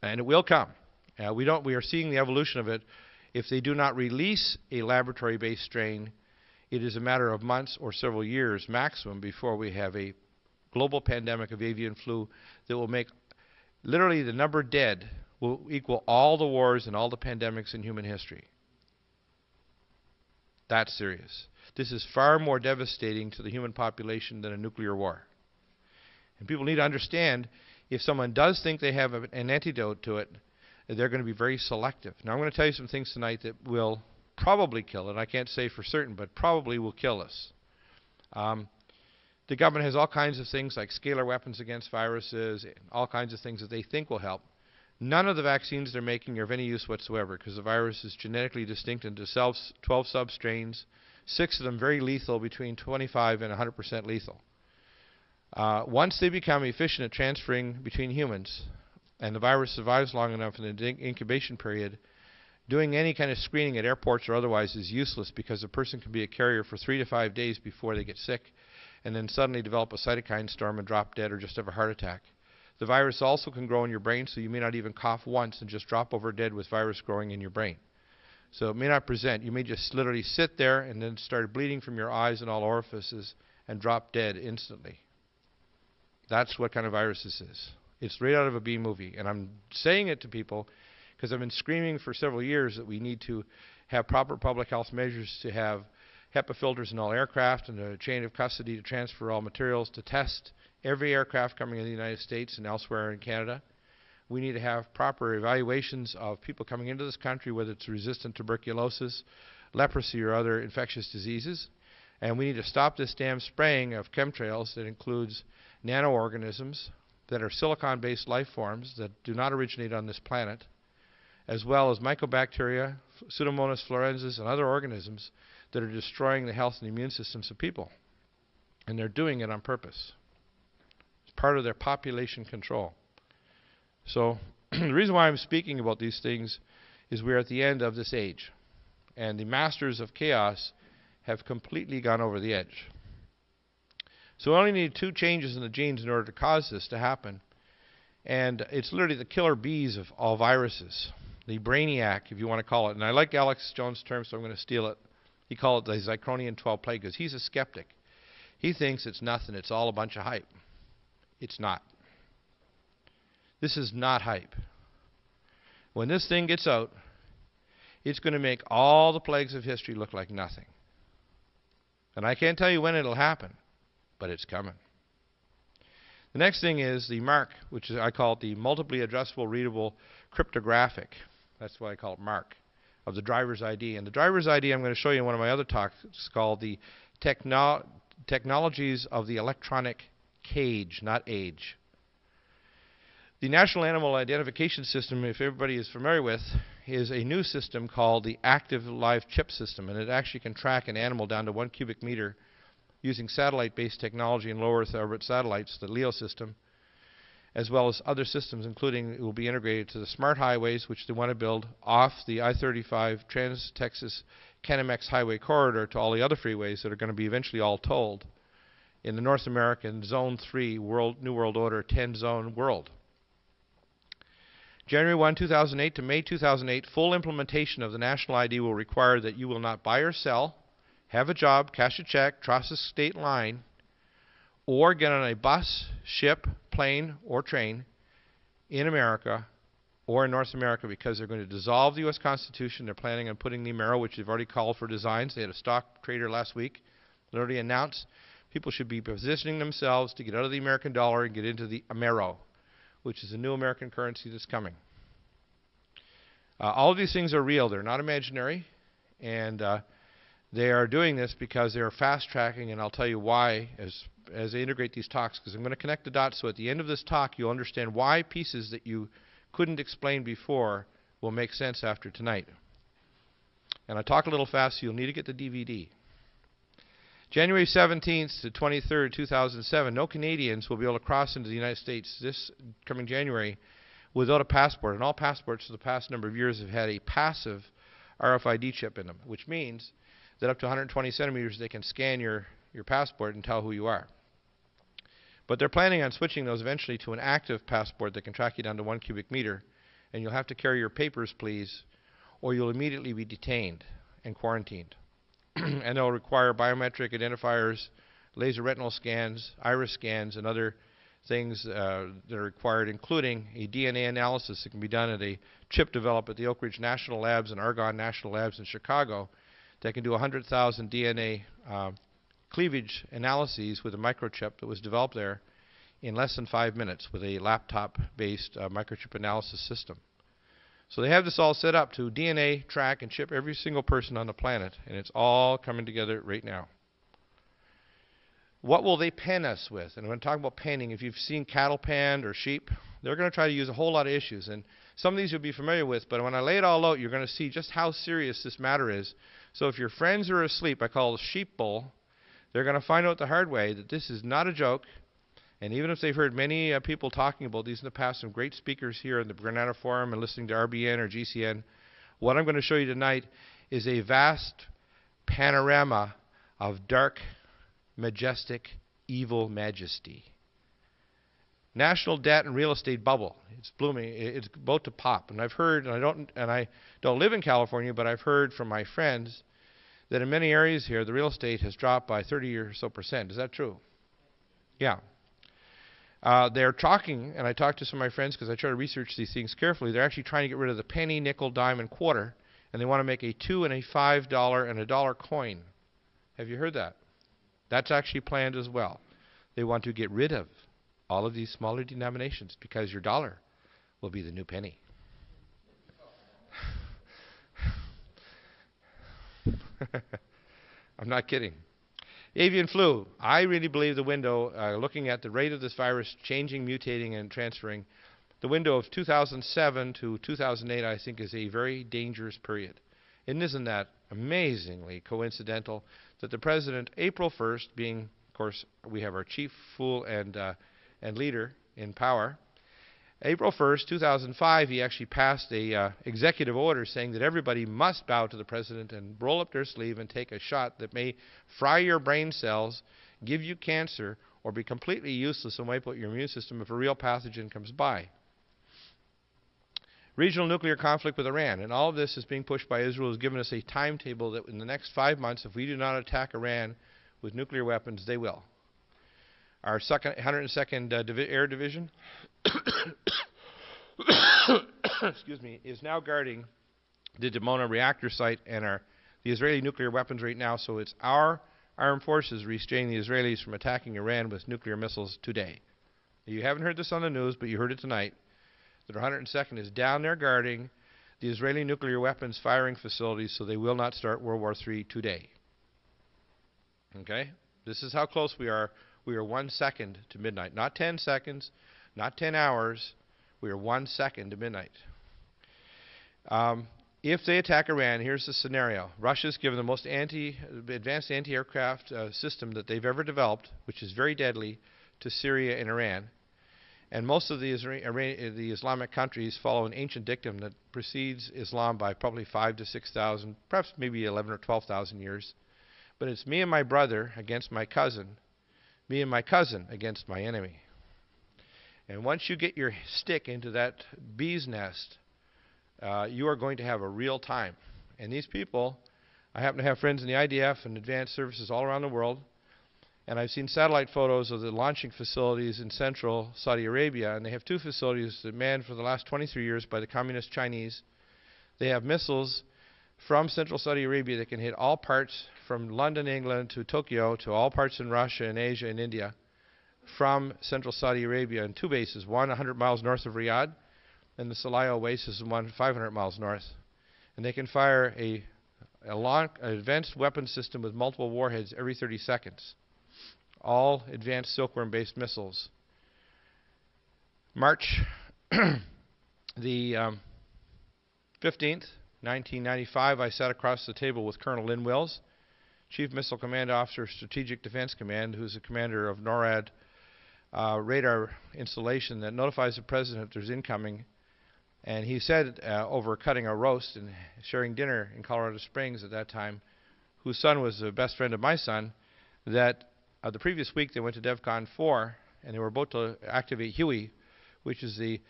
And it will come. We are seeing the evolution of it. If they do not release a laboratory-based strain, it is a matter of months or several years maximum before we have a global pandemic of avian flu that will make literally the number dead will equal all the wars and all the pandemics in human history. That's serious. This is far more devastating to the human population than a nuclear war. And people need to understand, if someone does think they have an antidote to it, they're going to be very selective. Now I'm going to tell you some things tonight that will probably kill it. I can't say for certain, but probably will kill us. The government has all kinds of things like scalar weapons against viruses, and all kinds of things that they think will help. None of the vaccines they're making are of any use whatsoever, because the virus is genetically distinct into 12 substrains, 6 of them very lethal, between 25 and 100% lethal. Once they become efficient at transferring between humans, and the virus survives long enough in the incubation period, doing any kind of screening at airports or otherwise is useless, because a person can be a carrier for 3 to 5 days before they get sick, and then suddenly develop a cytokine storm and drop dead or just have a heart attack. The virus also can grow in your brain, so you may not even cough once and just drop over dead with virus growing in your brain. So it may not present. You may just literally sit there and then start bleeding from your eyes and all orifices and drop dead instantly. That's what kind of virus this is. It's right out of a B movie. And I'm saying it to people because I've been screaming for several years that we need to have proper public health measures to have HEPA filters in all aircraft and a chain of custody to transfer all materials, to test every aircraft coming in the United States and elsewhere in Canada. We need to have proper evaluations of people coming into this country, whether it's resistant tuberculosis, leprosy, or other infectious diseases. And we need to stop this damn spraying of chemtrails that includes nanoorganisms that are silicon-based life forms that do not originate on this planet, as well as mycobacteria, Pseudomonas florensis, and other organisms that are destroying the health and immune systems of people. And they're doing it on purpose. It's part of their population control. So the reason why I'm speaking about these things is we're at the end of this age. And the masters of chaos have completely gone over the edge. So we only need 2 changes in the genes in order to cause this to happen. And it's literally the killer bees of all viruses. The brainiac, if you want to call it. And I like Alex Jones' term, so I'm going to steal it. He called it the Zirconian 12 plague, because he's a skeptic. He thinks it's nothing. It's all a bunch of hype. It's not. This is not hype. When this thing gets out, it's going to make all the plagues of history look like nothing. And I can't tell you when it'll happen, but it's coming. The next thing is the MARC, which is, I call it the multiply addressable readable cryptographic. That's why I call it MARC, of the driver's ID. And the driver's ID I'm going to show you in one of my other talks, called the Technologies of the Electronic Cage, not age. The National Animal Identification System, if everybody is familiar with, is a new system called the Active Live Chip System, and it actually can track an animal down to 1 cubic meter using satellite-based technology and low Earth orbit satellites, the LEO system, as well as other systems, including it will be integrated to the smart highways, which they want to build off the I-35 Trans-Texas Canamex Highway Corridor to all the other freeways that are going to be eventually all tolled in the North American Zone 3 New World Order 10-zone world. January 1, 2008 to May 2008, full implementation of the national ID will require that you will not buy or sell, have a job, cash a check, cross a state line, or get on a bus, ship, plane, or train in America or in North America, because they're going to dissolve the U.S. Constitution. They're planning on putting the Amero, which they've already called for designs. They had a stock trader last week that already announced people should be positioning themselves to get out of the American dollar and get into the Amero, which is a new American currency that's coming. All of these things are real. They're not imaginary. And they are doing this because they're fast-tracking, and I'll tell you why as they integrate these talks, because I'm going to connect the dots so at the end of this talk you'll understand why pieces that you couldn't explain before will make sense after tonight. And I talk a little fast, so you'll need to get the DVD. January 17th to 23rd, 2007, no Canadians will be able to cross into the United States this coming January without a passport. And all passports for the past number of years have had a passive RFID chip in them, which means that up to 120 centimeters they can scan your passport and tell who you are. But they're planning on switching those eventually to an active passport that can track you down to 1 cubic meter. and you'll have to carry your papers, please, or you'll immediately be detained and quarantined. And they'll require biometric identifiers, laser retinal scans, iris scans, and other things that are required, including a DNA analysis that can be done at a chip developed at the Oak Ridge National Labs and Argonne National Labs in Chicago that can do 100,000 DNA cleavage analyses with a microchip that was developed there in less than 5 minutes with a laptop-based microchip analysis system. So they have this all set up to DNA track and chip every single person on the planet, and it's all coming together right now. What will they pen us with? And when I talk about penning, if you've seen cattle penned or sheep, they're going to try to use a whole lot of issues. And some of these you'll be familiar with, but when I lay it all out, you're going to see just how serious this matter is. So if your friends are asleep, I call it a sheep bowl, they're going to find out the hard way that this is not a joke. And even if they've heard many people talking about these in the past, some great speakers here in the Granada Forum and listening to RBN or GCN, what I'm going to show you tonight is a vast panorama of dark, majestic, evil majesty. National debt and real estate bubble. It's blooming. It's about to pop. And I've heard, and I don't live in California, but I've heard from my friends that in many areas here, the real estate has dropped by 30 or so %. Is that true? Yeah. They're talking, and I talked to some of my friends because I try to research these things carefully. They're actually trying to get rid of the penny, nickel, dime, and quarter, and they want to make a $2 and a $5 and a dollar coin. Have you heard that? That's actually planned as well. They want to get rid of all of these smaller denominations because your dollar will be the new penny. I'm not kidding. Avian flu. I really believe the window, looking at the rate of this virus changing, mutating, and transferring, the window of 2007 to 2008, I think, is a very dangerous period. And isn't that amazingly coincidental that the president, April 1st, being, of course, we have our chief fool and leader in power, April 1st, 2005, he actually passed a executive order saying that everybody must bow to the president and roll up their sleeve and take a shot that may fry your brain cells, give you cancer, or be completely useless and wipe out your immune system if a real pathogen comes by. Regional nuclear conflict with Iran, and all of this is being pushed by Israel, has given us a timetable that in the next 5 months, if we do not attack Iran with nuclear weapons, they will. Our 102nd Air Division excuse me, is now guarding the Dimona reactor site and the Israeli nuclear weapons right now, so it's our armed forces restraining the Israelis from attacking Iran with nuclear missiles today. You haven't heard this on the news, but you heard it tonight, that our 102nd is down there guarding the Israeli nuclear weapons firing facilities so they will not start World War III today. Okay? This is how close we are. We are 1 second to midnight. Not 10 seconds, not 10 hours. We are 1 second to midnight. If they attack Iran, here's the scenario. Russia's given the most advanced anti-aircraft system that they've ever developed, which is very deadly, to Syria and Iran. And most of the Islamic countries follow an ancient dictum that precedes Islam by probably 5,000 to 6,000, perhaps maybe 11,000 or 12,000 years. But it's me and my brother against my cousin, me and my cousin against my enemy. And once you get your stick into that bee's nest, you are going to have a real time. And these people, I happen to have friends in the IDF and advanced services all around the world, and I've seen satellite photos of the launching facilities in central Saudi Arabia, and they have 2 facilities that manned for the last 23 years by the communist Chinese. They have missiles from central Saudi Arabia that can hit all parts from London, England, to Tokyo, to all parts in Russia and Asia and India, from central Saudi Arabia in 2 bases, one 100 miles north of Riyadh, and the Salayo Oasis is one 500 miles north. And they can fire an advanced weapon system with multiple warheads every 30 seconds. All advanced silkworm-based missiles. March the 15th, 1995, I sat across the table with Colonel Lynn Wills, Chief Missile Command Officer, Strategic Defense Command, who's the commander of NORAD radar installation that notifies the president if there's incoming. And he said, over cutting a roast and sharing dinner in Colorado Springs at that time, whose son was the best friend of my son, that the previous week they went to DEFCON 4 and they were about to activate Huey, which is the